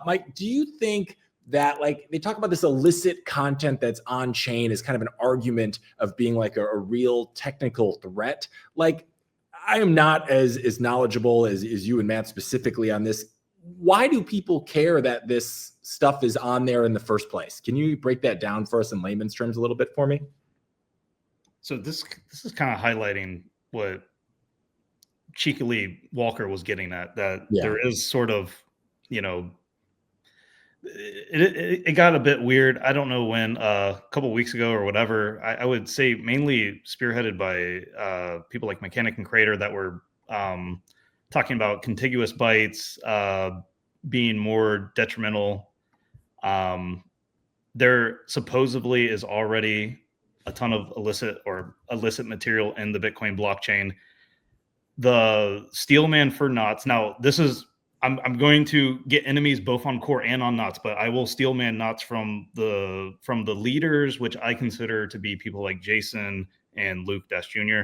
Mike, do you think that, like, they talk about this illicit content that's on chain as kind of an argument of being like a real technical threat? Like, I am not as knowledgeable as you and Matt specifically on this. Why do people care that this stuff is on there in the first place? Can you break that down for us in layman's terms a little bit for me? So this is kind of highlighting what cheekily Walker was getting at, that there is sort of, it got a bit weird. I don't know when, a couple weeks ago or whatever. I would say mainly spearheaded by people like Mechanic and Crater that were talking about contiguous bytes being more detrimental. There supposedly is already a ton of illicit material in the Bitcoin blockchain. The Steelman for knots. Now, this is, I'm going to get enemies both on core and on knots, but I will steelman knots from the leaders, which I consider to be people like Jason and Luke Dash Jr.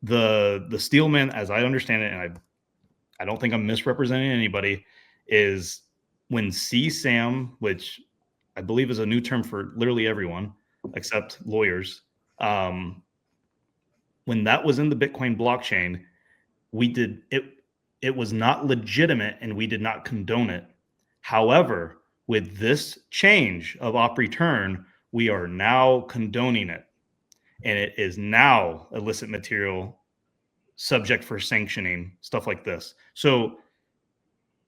The steelman, as I understand it, and I don't think I'm misrepresenting anybody, is when CSAM, which I believe is a new term for literally everyone except lawyers, when that was in the Bitcoin blockchain, it was not legitimate and we did not condone it. However, with this change of op return, we are now condoning it. And it is now illicit material subject for sanctioning, stuff like this. So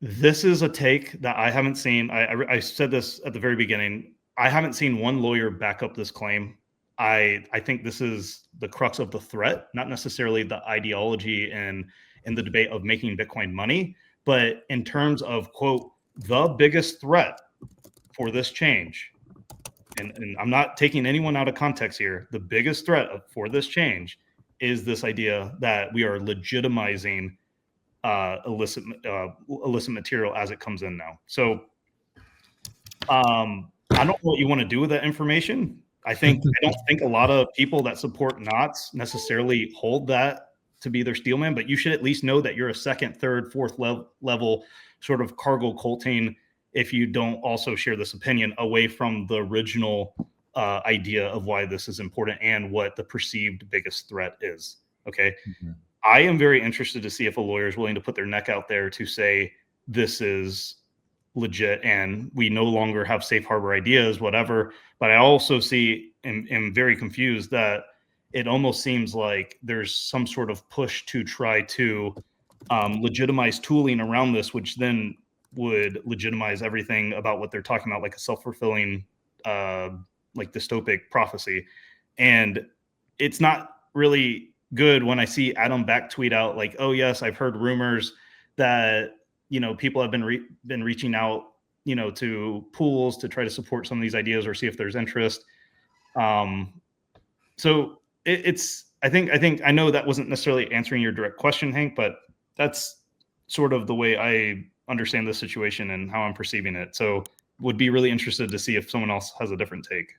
this is a take that I haven't seen. I said this at the very beginning. I haven't seen one lawyer back up this claim. I think this is the crux of the threat, not necessarily the ideology and the debate of making Bitcoin money, but in terms of, quote, the biggest threat for this change. And I'm not taking anyone out of context here. The biggest threat for this change is this idea that we are legitimizing illicit material as it comes in now. So I don't know what you want to do with that information. I don't think a lot of people that support knots necessarily hold that to be their steelman, but you should at least know that you're a second, third, fourth level sort of cargo culting if you don't also share this opinion away from the original idea of why this is important and what the perceived biggest threat is. Okay. Mm-hmm. I am very interested to see if a lawyer is willing to put their neck out there to say this is legit and we no longer have safe harbor ideas, whatever. But I also am very confused that it almost seems like there's some sort of push to try to legitimize tooling around this, which then would legitimize everything about what they're talking about, like a self-fulfilling, like dystopic prophecy. And it's not really good when I see Adam Back tweet out like, oh yes, I've heard rumors that, people have been reaching out, to pools to try to support some of these ideas or see if there's interest. So I think I know that wasn't necessarily answering your direct question, Hank, but that's sort of the way I understand the situation and how I'm perceiving it. So would be really interested to see if someone else has a different take.